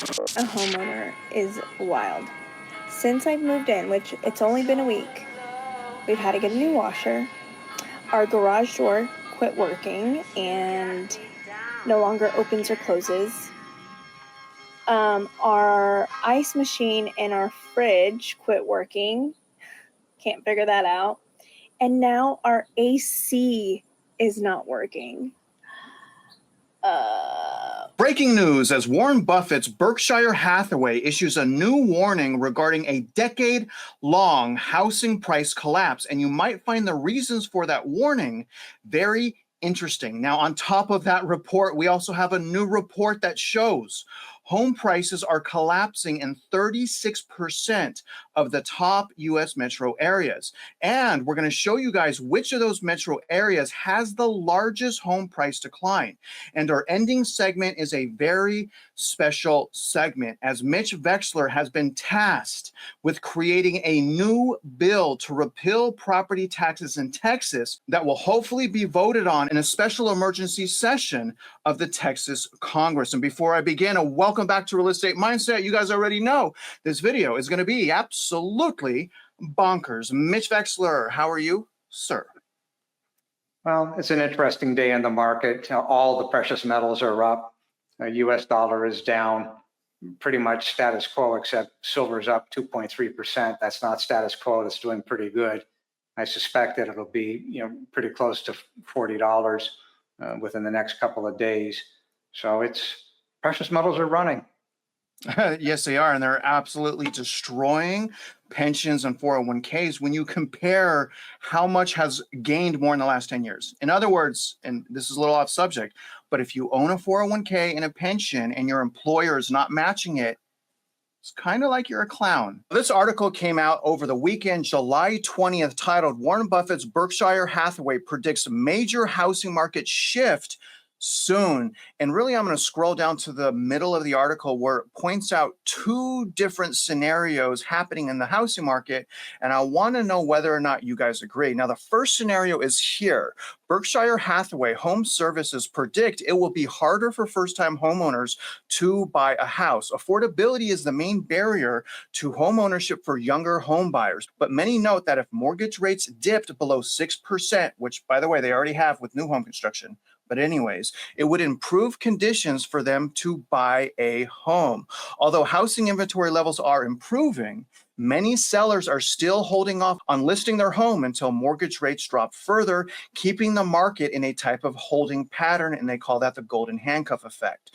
a homeowner is wild. Since I've moved in, which it's only been a week, we've had to get a new washer. Our garage door quit working and no longer opens or closes. Our ice machine and our fridge quit working. Can't figure that out. And now our AC is not working. Breaking news as Warren Buffett's Berkshire Hathaway issues a new warning regarding a decade-long housing price collapse. And you might find the reasons for that warning very interesting. Now, on top of that report, we also have a new report that shows home prices are collapsing in 36% of the top U.S. metro areas. And we're going to show you guys which of those metro areas has the largest home price decline. And our ending segment is a very special segment, as Mitch Vexler has been tasked with creating a new bill to repeal property taxes in Texas that will hopefully be voted on in a special emergency session of the Texas Congress. And before I begin, welcome back to Real Estate Mindset. You guys already know this video is going to be absolutely bonkers. Mitch Vexler, how are you, sir? Well, it's an interesting day in the market. All the precious metals are up. US dollar is down, pretty much status quo, except silver's up 2.3%. That's not status quo. That's doing pretty good. I suspect that it'll be, pretty close to $40 within the next couple of days. So precious metals are running. Yes, they are. And they're absolutely destroying pensions and 401ks when you compare how much has gained more in the last 10 years. In other words, and this is a little off subject, but if you own a 401k and a pension and your employer is not matching it, it's kind of like you're a clown. This article came out over the weekend, July 20th, titled Warren Buffett's Berkshire Hathaway Predicts Major Housing Market Shift Soon. And really, I'm going to scroll down to the middle of the article where it points out two different scenarios happening in the housing market. And I want to know whether or not you guys agree. Now, the first scenario is here. Berkshire Hathaway Home Services predict it will be harder for first-time homeowners to buy a house. Affordability is the main barrier to home ownership for younger home buyers. But many note that if mortgage rates dipped below 6%, which, by the way, they already have with new home construction, but anyways, it would improve conditions for them to buy a home. Although housing inventory levels are improving, many sellers are still holding off on listing their home until mortgage rates drop further, keeping the market in a type of holding pattern, and they call that the golden handcuff effect.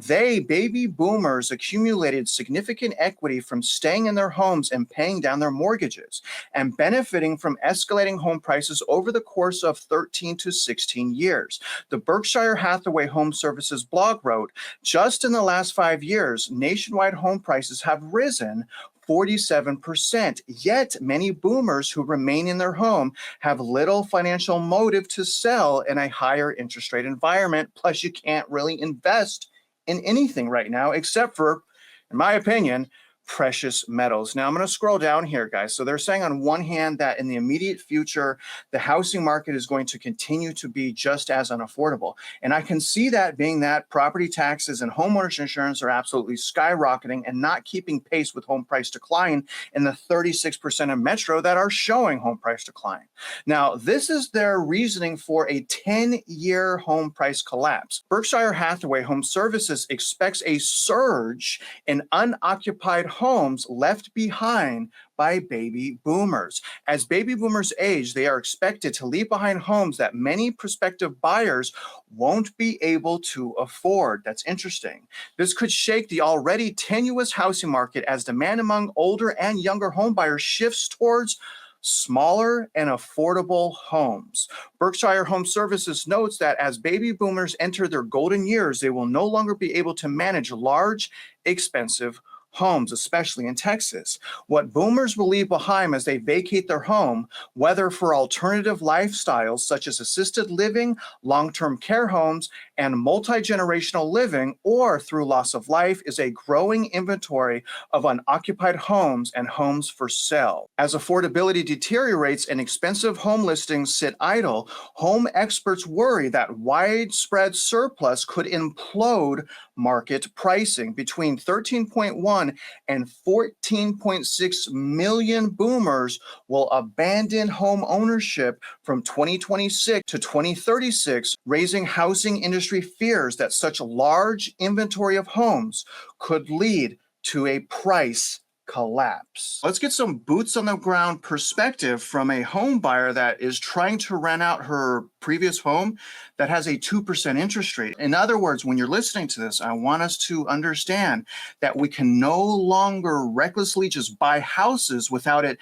Baby boomers, accumulated significant equity from staying in their homes and paying down their mortgages and benefiting from escalating home prices over the course of 13 to 16 years. The Berkshire Hathaway Home Services blog wrote, just in the last 5 years, nationwide home prices have risen 47%. Yet many boomers who remain in their home have little financial motive to sell in a higher interest rate environment. Plus, you can't really invest in anything right now except for, in my opinion, precious metals. Now I'm going to scroll down here, guys. So they're saying on one hand that in the immediate future, the housing market is going to continue to be just as unaffordable. And I can see that being that property taxes and homeowners insurance are absolutely skyrocketing and not keeping pace with home price decline in the 36% of metro that are showing home price decline. Now, this is their reasoning for a 10-year home price collapse. Berkshire Hathaway Home Services expects a surge in unoccupied homes left behind by baby boomers. As baby boomers age, they are expected to leave behind homes that many prospective buyers won't be able to afford. That's interesting. This could shake the already tenuous housing market as demand among older and younger home buyers shifts towards smaller and affordable homes. Berkshire Home Services notes that as baby boomers enter their golden years, they will no longer be able to manage large, expensive homes, especially in Texas. What boomers will leave behind as they vacate their home, whether for alternative lifestyles such as assisted living, long-term care homes, and multi-generational living, or through loss of life, is a growing inventory of unoccupied homes and homes for sale. As affordability deteriorates and expensive home listings sit idle, home experts worry that widespread surplus could implode market pricing. Between 13.1 and 14.6 million boomers will abandon home ownership from 2026 to 2036, raising housing industry fears that such a large inventory of homes could lead to a price collapse. Let's get some boots on the ground perspective from a home buyer that is trying to rent out her previous home that has a 2% interest rate. In other words, when you're listening to this, I want us to understand that we can no longer recklessly just buy houses without it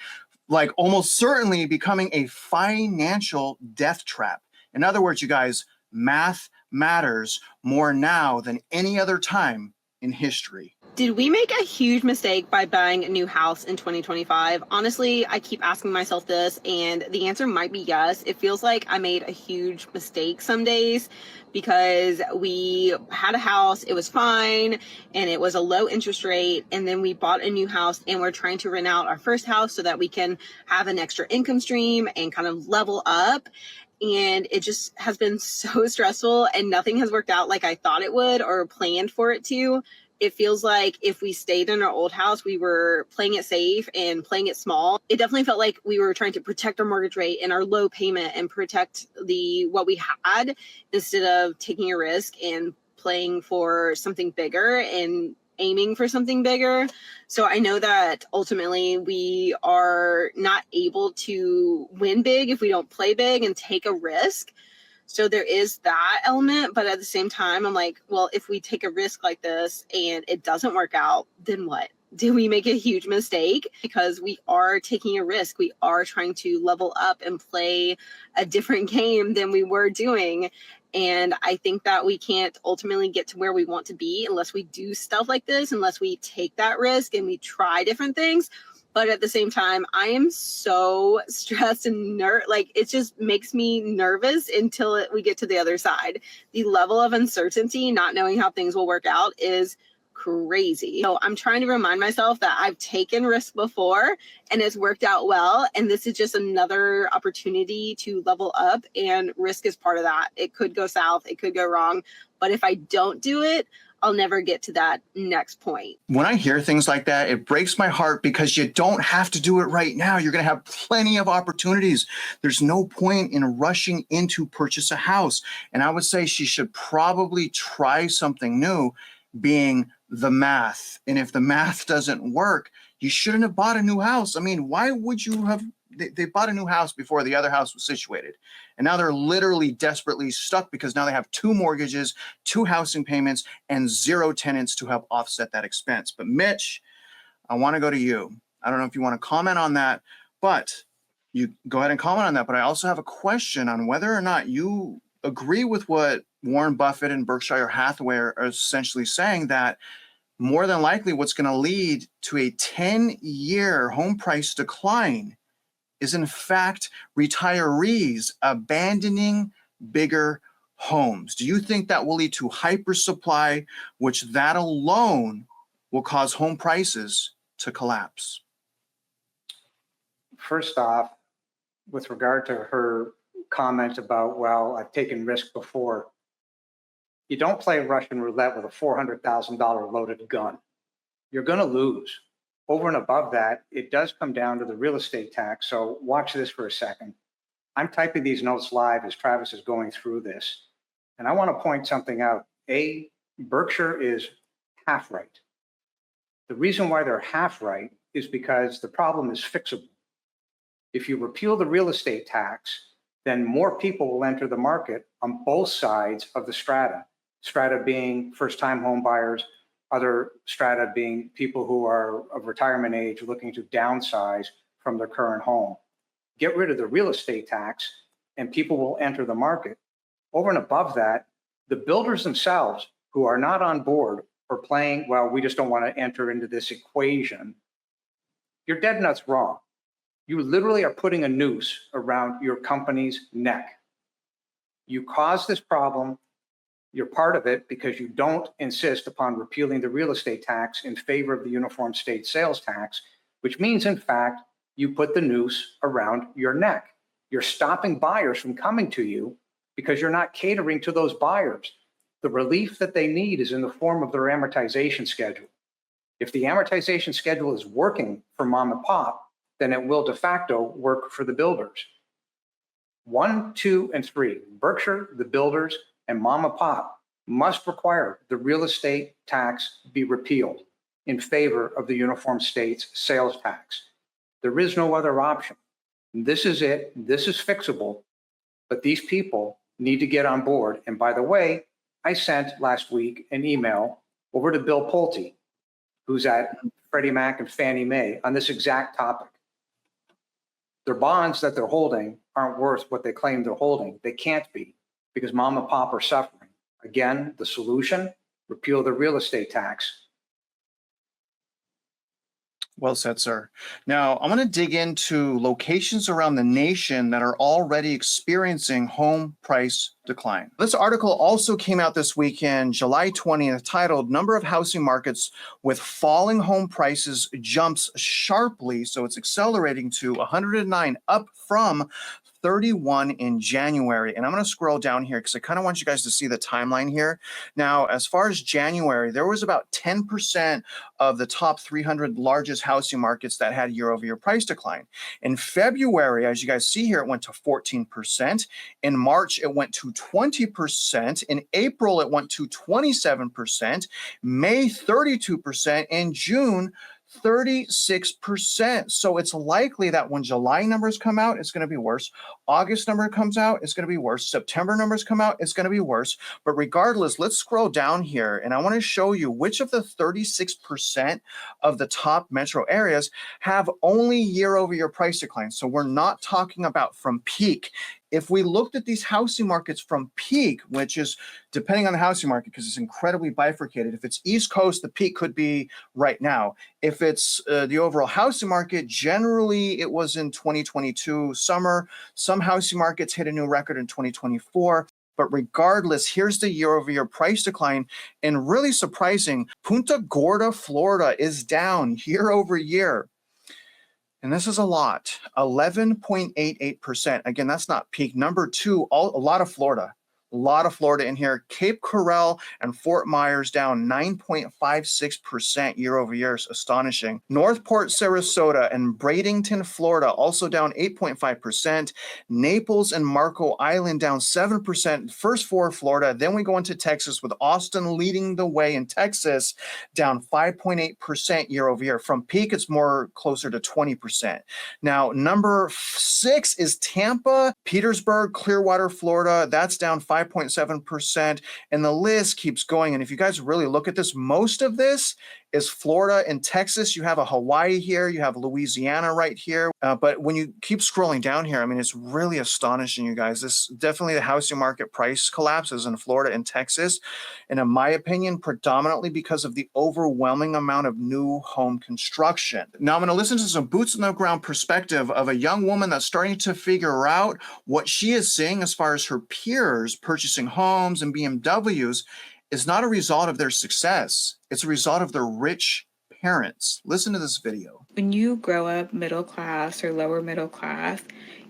like almost certainly becoming a financial death trap. In other words, you guys, math matters more now than any other time in history. Did we make a huge mistake by buying a new house in 2025? Honestly, I keep asking myself this, and the answer might be yes. It feels like I made a huge mistake some days because we had a house, it was fine, and it was a low interest rate, and then we bought a new house, and we're trying to rent out our first house so that we can have an extra income stream and kind of level up. And it just has been so stressful, and nothing has worked out like I thought it would or planned for it to. It feels like if we stayed in our old house, we were playing it safe and playing it small. It definitely felt like we were trying to protect our mortgage rate and our low payment and protect what we had instead of taking a risk and playing for something bigger and aiming for something bigger. So I know that ultimately we are not able to win big if we don't play big and take a risk. So there is that element, but at the same time, I'm like, well, if we take a risk like this and it doesn't work out, then what? Did we make a huge mistake? Because we are taking a risk. We are trying to level up and play a different game than we were doing. And I think that we can't ultimately get to where we want to be unless we do stuff like this, unless we take that risk and we try different things. But at the same time, I am so stressed and like it just makes me nervous until we get to the other side. The level of uncertainty, not knowing how things will work out, is crazy. So I'm trying to remind myself that I've taken risks before and it's worked out well. And this is just another opportunity to level up, and risk is part of that. It could go south, it could go wrong. But if I don't do it, I'll never get to that next point. When I hear things like that, it breaks my heart because you don't have to do it right now. You're going to have plenty of opportunities. There's no point in rushing in to purchase a house. And I would say she should probably try something new, being the math. And if the math doesn't work, you shouldn't have bought a new house. I mean, why would you have? They bought a new house before the other house was situated. And now they're literally desperately stuck because now they have 2 mortgages, 2 housing payments, and 0 tenants to help offset that expense. But Mitch, I want to go to you. I don't know if you want to comment on that, but you go ahead and comment on that. But I also have a question on whether or not you agree with what Warren Buffett and Berkshire Hathaway are essentially saying, that more than likely what's going to lead to a 10-year home price decline is in fact retirees abandoning bigger homes. Do you think that will lead to hypersupply, which that alone will cause home prices to collapse? First off, with regard to her comment about, well, I've taken risk before, you don't play Russian roulette with a $400,000 loaded gun. You're going to lose. Over and above that, it does come down to the real estate tax. So watch this for a second. I'm typing these notes live as Travis is going through this. And I want to point something out. Berkshire is half right. The reason why they're half right is because the problem is fixable. If you repeal the real estate tax, then more people will enter the market on both sides of the strata. Strata being first-time home buyers, other strata being people who are of retirement age looking to downsize from their current home. Get rid of the real estate tax and people will enter the market. Over and above that, the builders themselves who are not on board for playing, well, we just don't want to enter into this equation, you're dead nuts wrong. You literally are putting a noose around your company's neck. You caused this problem. You're part of it because you don't insist upon repealing the real estate tax in favor of the uniform state sales tax, which means, in fact, you put the noose around your neck. You're stopping buyers from coming to you because you're not catering to those buyers. The relief that they need is in the form of their amortization schedule. If the amortization schedule is working for mom and pop, then it will de facto work for the builders. 1, 2, and 3, Berkshire, the builders, and mom and pop must require the real estate tax be repealed in favor of the uniform states sales tax. There is no other option. This is it. This is fixable, but these people need to get on board. And by the way, I sent last week an email over to Bill Pulte, who's at Freddie Mac and Fannie Mae, on this exact topic. Their bonds that they're holding aren't worth what they claim they're holding. They can't be, because mom and pop are suffering. Again, the solution, repeal the real estate tax. Well said, sir. Now, I want to dig into locations around the nation that are already experiencing home price decline. This article also came out this weekend, July 20th, titled "Number of Housing Markets with Falling Home Prices Jumps Sharply." So it's accelerating to 109, up from 31 in January. And I'm going to scroll down here because I kind of want you guys to see the timeline here. Now, as far as January, there was about 10% of the top 300 largest housing markets that had year-over-year price decline. In February, as you guys see here, it went to 14%. In March, it went to 20%. In April, it went to 27%. May, 32%. In June, 36%. So it's likely that when July numbers come out, it's going to be worse. August number comes out, it's going to be worse. September numbers come out, it's going to be worse. But regardless, let's scroll down here, and I want to show you which of the 36% of the top metro areas have only year-over-year price decline. So we're not talking about from peak. If we looked at these housing markets from peak, which is depending on the housing market, because it's incredibly bifurcated. If it's East Coast, the peak could be right now. If it's the overall housing market, generally it was in 2022 summer. Some housing markets hit a new record in 2024. But regardless, here's the year-over-year price decline. And really surprising, Punta Gorda, Florida is down year-over-year. And this is a lot, 11.88%. Again, that's not peak. Number two, a lot of Florida. A lot of Florida in here. Cape Coral and Fort Myers down 9.56% year over year. It's astonishing. Northport, Sarasota and Bradenton, Florida also down 8.5%. Naples and Marco Island down 7%. First for Florida. Then we go into Texas with Austin leading the way in Texas, down 5.8% year over year. From peak, it's more closer to 20%. Now, number 6 is Tampa, Petersburg, Clearwater, Florida. That's down 5.7%, and the list keeps going. And if you guys really look at this, most of this is Florida and Texas. You have a Hawaii here, you have Louisiana right here. But when you keep scrolling down here, I mean, it's really astonishing, you guys. This definitely the housing market price collapses in Florida and Texas. And in my opinion, predominantly because of the overwhelming amount of new home construction. Now I'm going to listen to some boots on the ground perspective of a young woman that's starting to figure out what she is seeing as far as her peers purchasing homes and BMWs is not a result of their success. It's a result of their rich parents. Listen to this video. When you grow up middle class or lower middle class,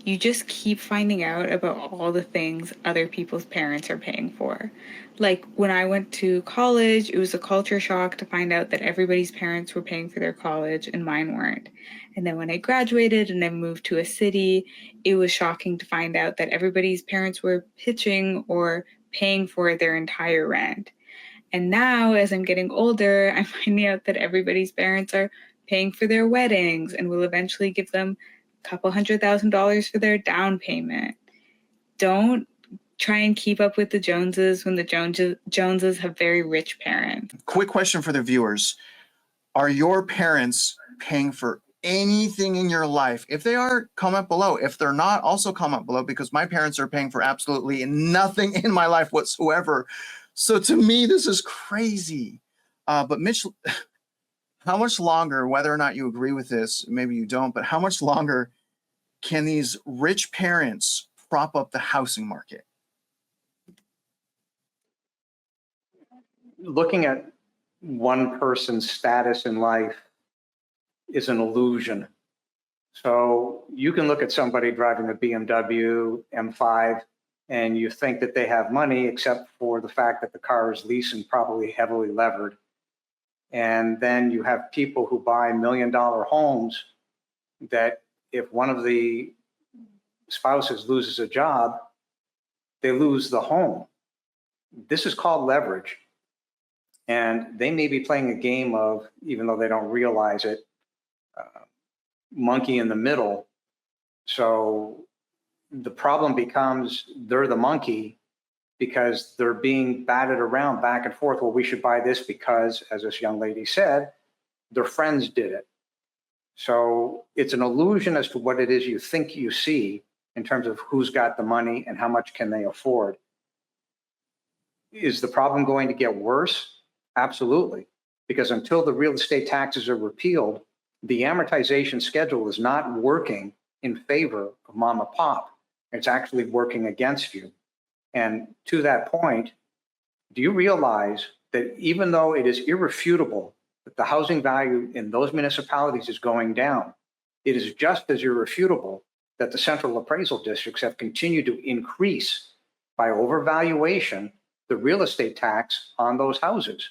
you just keep finding out about all the things other people's parents are paying for. Like when I went to college, it was a culture shock to find out that everybody's parents were paying for their college and mine weren't. And then when I graduated and then moved to a city, it was shocking to find out that everybody's parents were pitching or paying for their entire rent. And now, as I'm getting older, I'm finding out that everybody's parents are paying for their weddings and will eventually give them a couple $100,000 for their down payment. Don't try and keep up with the Joneses when the Joneses have very rich parents. Quick question for the viewers. Are your parents paying for anything in your life? If they are, comment below. If they're not, also comment below, because my parents are paying for absolutely nothing in my life whatsoever. So to me, this is crazy. But Mitch, how much longer, whether or not you agree with this, maybe you don't, but how much longer can these rich parents prop up the housing market? Looking at one person's status in life is an illusion. So you can look at somebody driving a BMW M5 and you think that they have money, except for the fact that the car is leased and probably heavily levered. And then you have people who buy $1 million homes that if one of the spouses loses a job, they lose the home. This is called leverage. And they may be playing a game of, even though they don't realize it, monkey in the middle. So the problem becomes they're the monkey because they're being batted around back and forth. Well, we should buy this because, as this young lady said, their friends did it. So it's an illusion as to what it is you think you see in terms of who's got the money and how much can they afford. Is the problem going to get worse? Absolutely. Because until the real estate taxes are repealed, the amortization schedule is not working in favor of mom and pop. It's actually working against you. And to that point, do you realize that even though it is irrefutable that the housing value in those municipalities is going down, it is just as irrefutable that the central appraisal districts have continued to increase by overvaluation the real estate tax on those houses?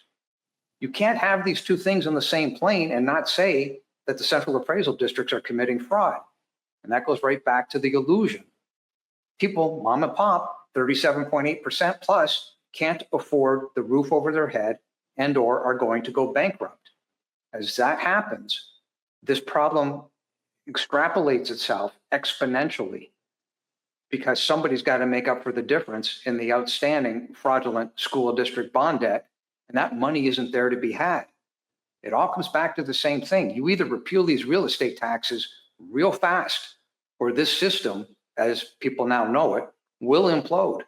You can't have these two things on the same plane and not say that the central appraisal districts are committing fraud. And that goes right back to the illusion. People, mom and pop, 37.8% plus, can't afford the roof over their head and or are going to go bankrupt. As that happens, this problem extrapolates itself exponentially because somebody's got to make up for the difference in the outstanding fraudulent school district bond debt, and that money isn't there to be had. It all comes back to the same thing. You either repeal these real estate taxes real fast, or this system, as people now know it, will implode.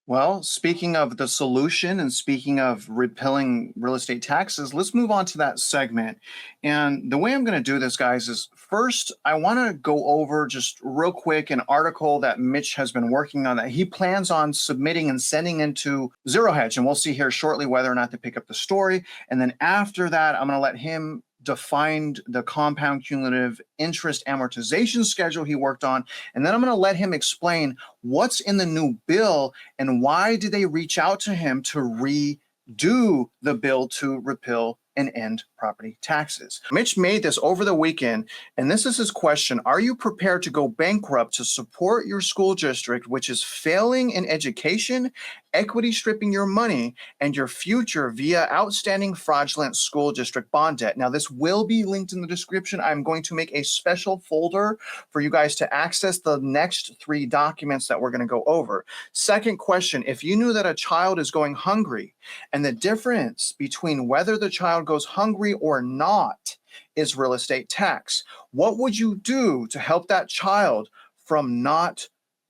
Well, speaking of the solution and speaking of repealing real estate taxes, let's move on to that segment. And the way I'm going to do this, guys, is first, I want to go over just real quick an article that Mitch has been working on that he plans on submitting and sending into Zero Hedge. And we'll see here shortly whether or not they pick up the story. And then after that, I'm going to let him define the compound cumulative interest amortization schedule he worked on. And then I'm going to let him explain what's in the new bill and why did they reach out to him to redo the bill to repeal and end property taxes. Mitch made this over the weekend, and this is his question. Are you prepared to go bankrupt to support your school district, which is failing in education, equity stripping your money, and your future via outstanding fraudulent school district bond debt? Now, this will be linked in the description. I'm going to make a special folder for you guys to access the next 3 documents that we're going to go over. Second question, if you knew that a child is going hungry and the difference between whether the child goes hungry or not is real estate tax, what would you do to help that child from not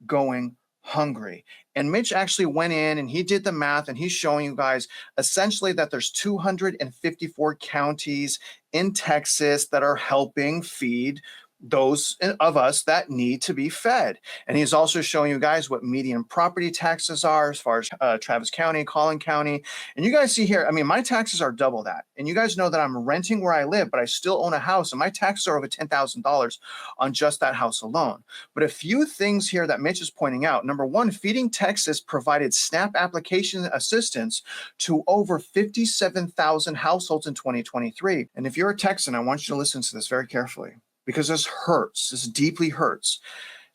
going hungry? And Mitch actually went in and he did the math, and he's showing you guys essentially that there's 254 counties in Texas that are helping feed those of us that need to be fed. And he's also showing you guys what median property taxes are as far as Travis County, Collin County. And you guys see here, I mean, my taxes are double that. And you guys know that I'm renting where I live, but I still own a house, and my taxes are over $10,000 on just that house alone. But a few things here that Mitch is pointing out. Number one, Feeding Texas provided SNAP application assistance to over 57,000 households in 2023. And if you're a Texan, I want you to listen to this very carefully, because this hurts. This deeply hurts.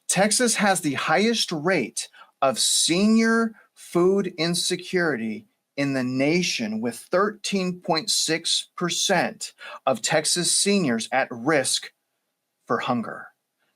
Texas has the highest rate of senior food insecurity in the nation, with 13.6% of Texas seniors at risk for hunger.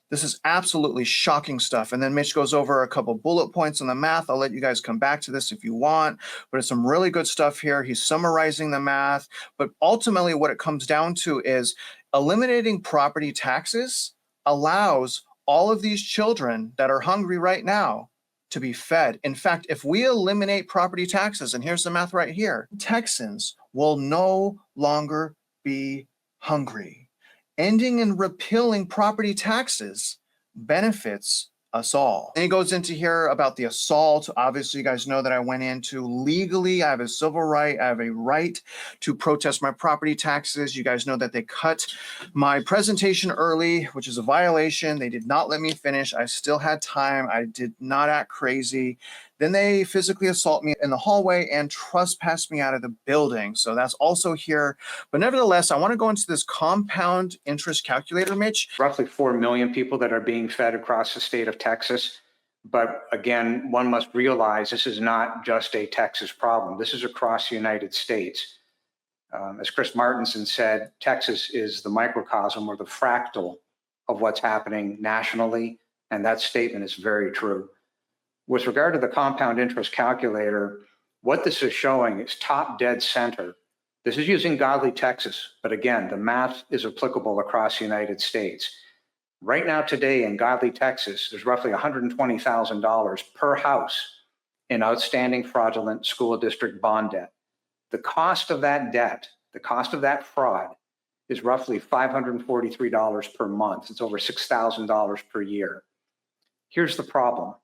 This is absolutely shocking stuff. And then Mitch goes over a couple bullet points on the math. I'll let you guys come back to this if you want, but it's some really good stuff here. He's summarizing the math, but ultimately what it comes down to is eliminating property taxes allows all of these children that are hungry right now to be fed. In fact, if we eliminate property taxes, and here's the math right here, Texans will no longer be hungry. Ending and repealing property taxes benefits us all. And he goes into here about the assault. Obviously, you guys know that I went into legally. I have a civil right. I have a right to protest my property taxes. You guys know that they cut my presentation early, which is a violation. They did not let me finish. I still had time. I did not act crazy. Then they physically assault me in the hallway and trespass me out of the building. So that's also here. But nevertheless, I want to go into this compound interest calculator, Mitch. Roughly 4 million people that are being fed across the state of Texas. But again, one must realize this is not just a Texas problem. This is across the United States. As Chris Martenson said, Texas is the microcosm or the fractal of what's happening nationally. And that statement is very true. With regard to the compound interest calculator, what this is showing is top dead center. This is using Godly, Texas, but again, the math is applicable across the United States. Right now, today in Godly, Texas, there's roughly $120,000 per house in outstanding fraudulent school district bond debt. The cost of that debt, the cost of that fraud, is roughly $543 per month. It's over $6,000 per year. Here's the problem.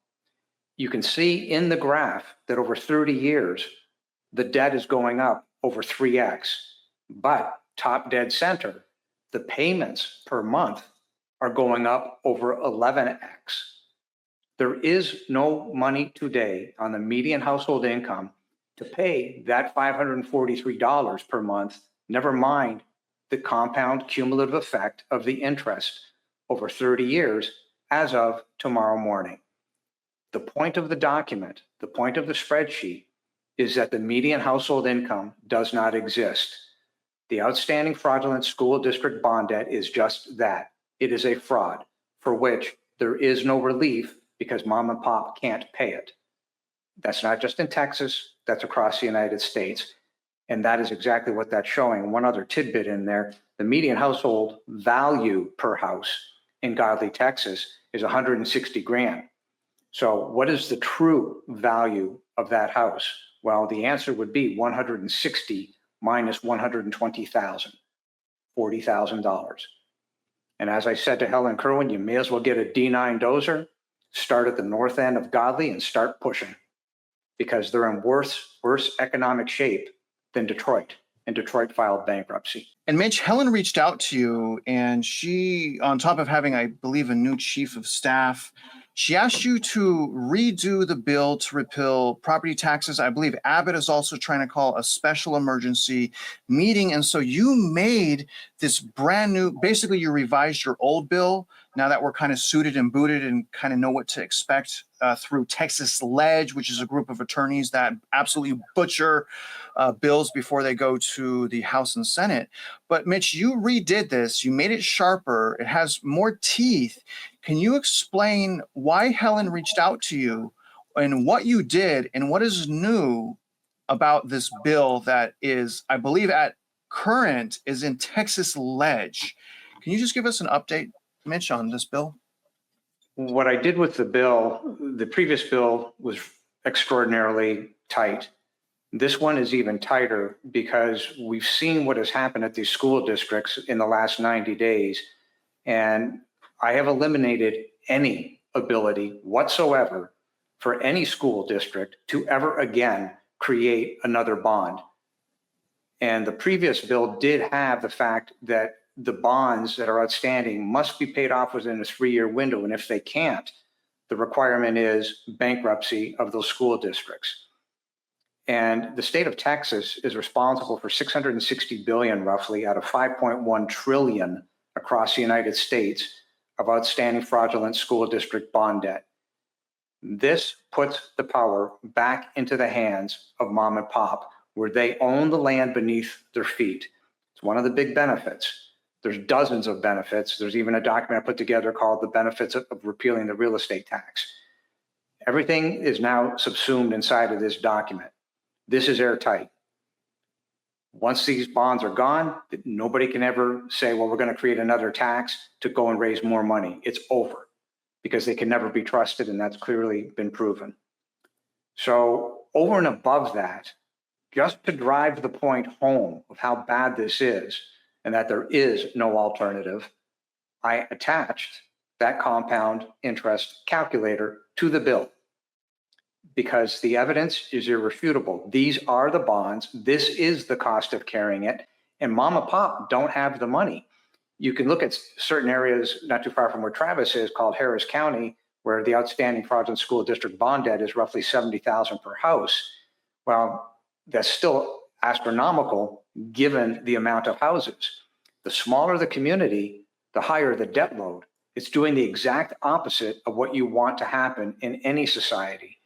You can see in the graph that over 30 years, the debt is going up over 3x, but top dead center, the payments per month are going up over 11x. There is no money today on the median household income to pay that $543 per month, never mind the compound cumulative effect of the interest over 30 years as of tomorrow morning. The point of the document, the point of the spreadsheet, is that the median household income does not exist. The outstanding fraudulent school district bond debt is just that. It is a fraud for which there is no relief because mom and pop can't pay it. That's not just in Texas, that's across the United States. And that is exactly what that's showing. One other tidbit in there, the median household value per house in Godly, Texas is 160 grand. So what is the true value of that house? Well, the answer would be 160 minus 120,000, $40,000. And as I said to Helen Kerwin, you may as well get a D9 dozer, start at the north end of Godly and start pushing because they're in worse economic shape than Detroit. And Detroit filed bankruptcy. And Mitch, Helen reached out to you and she, on top of having, I believe, a new chief of staff, she asked you to redo the bill to repeal property taxes. I believe Abbott is also trying to call a special emergency meeting. And so you made this brand new, basically you revised your old bill now that we're kind of suited and booted and kind of know what to expect through Texas Ledge, which is a group of attorneys that absolutely butcher bills before they go to the House and Senate. But Mitch, you redid this, you made it sharper, it has more teeth. Can you explain why Helen reached out to you and what you did and what is new about this bill that is, I believe at current, is in Texas Ledge? Can you just give us an update, Mitch, on this bill? What I did with the bill, the previous bill was extraordinarily tight. This one is even tighter because we've seen what has happened at these school districts in the last 90 days. And I have eliminated any ability whatsoever for any school district to ever again create another bond. And the previous bill did have the fact that the bonds that are outstanding must be paid off within a 3-year window. And if they can't, the requirement is bankruptcy of those school districts. And the state of Texas is responsible for $660 billion roughly out of $5.1 trillion across the United States of outstanding fraudulent school district bond debt. This puts the power back into the hands of mom and pop, where they own the land beneath their feet. It's one of the big benefits. There's dozens of benefits. There's even a document I put together called The Benefits of Repealing the Real Estate Tax. Everything is now subsumed inside of this document. This is airtight. Once these bonds are gone, nobody can ever say, well, we're going to create another tax to go and raise more money. It's over. because they can never be trusted, and that's clearly been proven. So over and above that, just to drive the point home of how bad this is and that there is no alternative, I attached that compound interest calculator to the bill because the evidence is irrefutable. These are the bonds. This is the cost of carrying it. And mom and pop don't have the money. You can look at certain areas not too far from where Travis is, called Harris County, where the outstanding fraudulent school district bond debt is roughly $70,000 per house. Well, that's still astronomical given the amount of houses. The smaller the community, the higher the debt load. It's doing the exact opposite of what you want to happen in any society.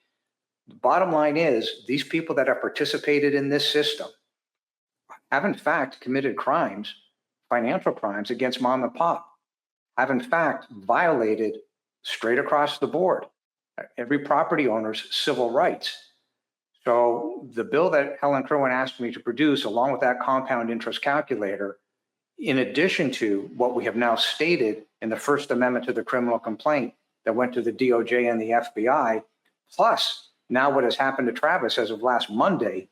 The bottom line is these people that have participated in this system have in fact committed crimes, financial crimes against mom and pop, have in fact violated straight across the board every property owner's civil rights. So the bill that Helen Kerwin asked me to produce, along with that compound interest calculator, in addition to what we have now stated in the First Amendment to the criminal complaint that went to the DOJ and the FBI, plus now what has happened to Travis as of last Monday,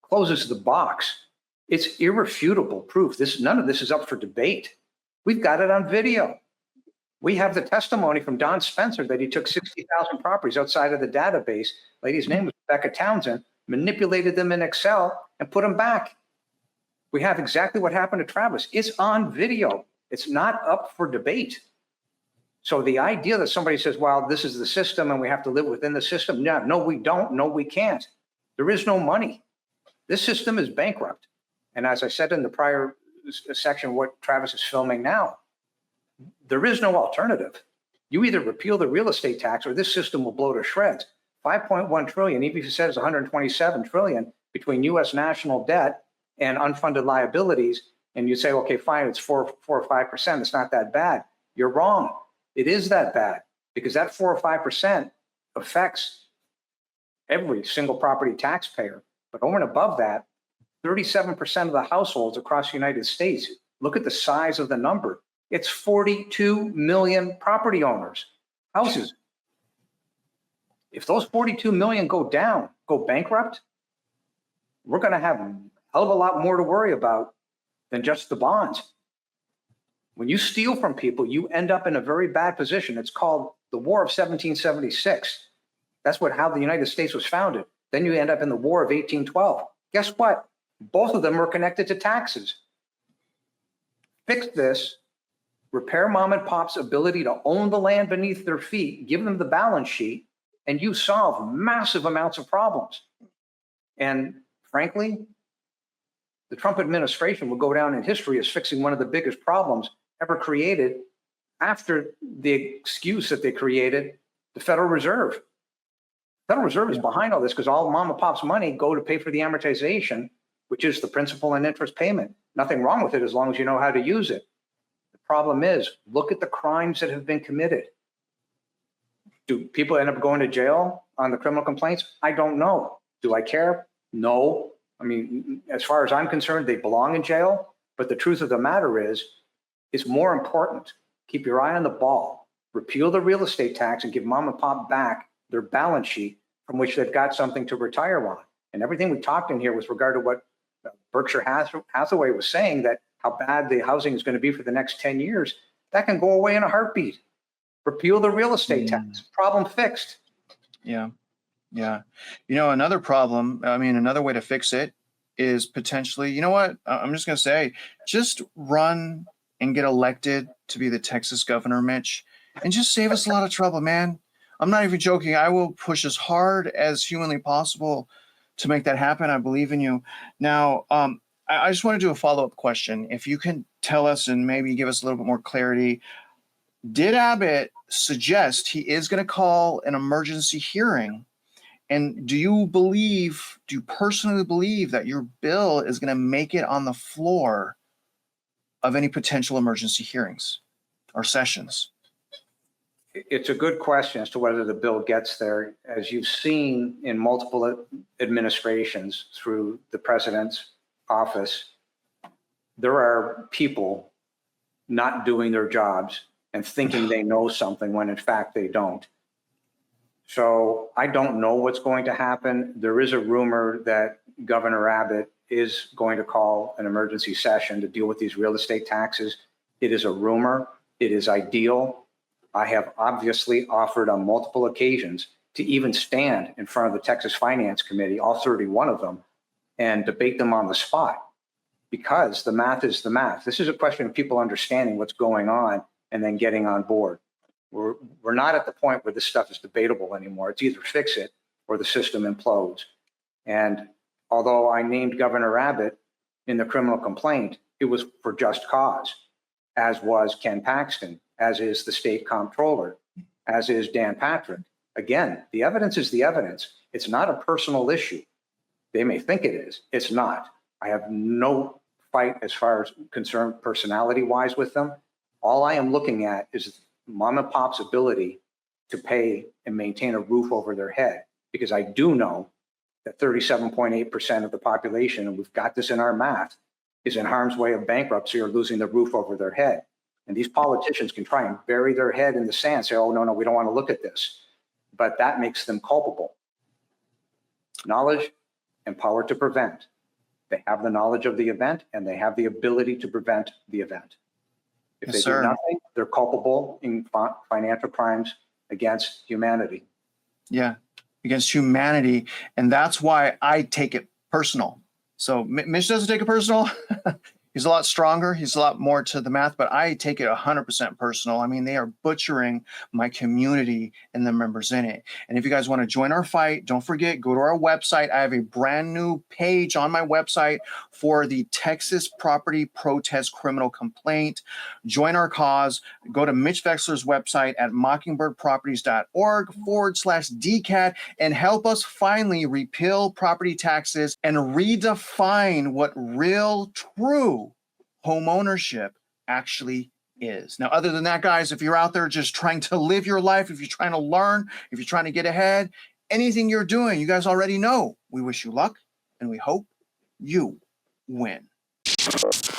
closes the box. It's irrefutable proof. None of this is up for debate. We've got it on video. We have the testimony from Don Spencer that he took 60,000 properties outside of the database. Lady's name was Rebecca Townsend, manipulated them in Excel and put them back. We have exactly what happened to Travis. It's on video. It's not up for debate. So the idea that somebody says, well, this is the system and we have to live within the system. No, we don't. No, we can't. There is no money. This system is bankrupt. And as I said in the prior section, what Travis is filming now, there is no alternative. You either repeal the real estate tax or this system will blow to shreds. 5.1 trillion, even if you said it's 127 trillion between US national debt and unfunded liabilities, and you say, okay, fine, it's 4 or 5%, it's not that bad. You're wrong. It is that bad because that 4 or 5% affects every single property taxpayer. But over and above that, 37% of the households across the United States, look at the size of the number. It's 42 million property owners, houses. If those 42 million go down, go bankrupt, we're going to have a hell of a lot more to worry about than just the bonds. When you steal from people, you end up in a very bad position. It's called the War of 1776. That's how the United States was founded. Then you end up in the War of 1812. Guess what? Both of them are connected to taxes. Fix this, repair mom and pop's ability to own the land beneath their feet, give them the balance sheet, and you solve massive amounts of problems. And frankly, the Trump administration will go down in history as fixing one of the biggest problems ever created after the excuse that they created, the Federal Reserve. The Federal Reserve is behind all this because all mom and pop's money go to pay for the amortization, which is the principal and interest payment. Nothing wrong with it as long as you know how to use it. The problem is, look at the crimes that have been committed. Do people end up going to jail on the criminal complaints? I don't know. Do I care? No. I mean, as far as I'm concerned, they belong in jail. But the truth of the matter is, it's more important. Keep your eye on the ball. Repeal the real estate tax and give mom and pop back their balance sheet from which they've got something to retire on. And everything we talked in here with regard to what Berkshire Hathaway was saying, that how bad the housing is going to be for the next 10 years, that can go away in a heartbeat. Repeal the real estate tax. Problem fixed. Yeah. Yeah. Another problem, another way to fix it is potentially, you know what? I'm just going to say, just run and get elected to be the Texas governor, Mitch, and just save us a lot of trouble, man. I'm not even joking. I will push as hard as humanly possible to make that happen. I believe in you. Now, I just want to do a follow-up question. If you can tell us and maybe give us a little bit more clarity, did Abbott suggest he is going to call an emergency hearing? And do you personally believe that your bill is going to make it on the floor of any potential emergency hearings or sessions? It's a good question as to whether the bill gets there. As you've seen in multiple administrations through the president's office, there are people not doing their jobs and thinking they know something when in fact they don't. So I don't know what's going to happen. There is a rumor that Governor Abbott is going to call an emergency session to deal with these real estate taxes. It is a rumor. It is ideal. I have obviously offered on multiple occasions to even stand in front of the Texas Finance Committee, all 31 of them, and debate them on the spot, because the math is the math. This is a question of people understanding what's going on and then getting on board. We're not at the point where this stuff is debatable anymore. It's either fix it or the system implodes. And although I named Governor Abbott in the criminal complaint, it was for just cause, as was Ken Paxton, as is the state comptroller, as is Dan Patrick. Again, the evidence is the evidence. It's not a personal issue. They may think it is. It's not. I have no fight as far as concerned personality-wise with them. All I am looking at is mom and pop's ability to pay and maintain a roof over their head, because I do know that 37.8% of the population, and we've got this in our math, is in harm's way of bankruptcy or losing the roof over their head. And these politicians can try and bury their head in the sand, say, oh, no, we don't want to look at this. But that makes them culpable. Knowledge and power to prevent. They have the knowledge of the event and they have the ability to prevent the event. If they do nothing, they're culpable in financial crimes against humanity. Yeah, against humanity. And that's why I take it personal. So Mitch doesn't take it personal. He's a lot stronger. He's a lot more to the math, but I take it 100% personal. I mean, they are butchering my community and the members in it. And if you guys want to join our fight, don't forget, go to our website. I have a brand new page on my website for the Texas Property Protest Criminal Complaint. Join our cause. Go to Mitch Vexler's website at mockingbirdproperties.org/DCAT and help us finally repeal property taxes and redefine what real, true home ownership actually is. Now, other than that, guys, if you're out there just trying to live your life, if you're trying to learn, if you're trying to get ahead, anything you're doing, you guys already know. We wish you luck and we hope you win.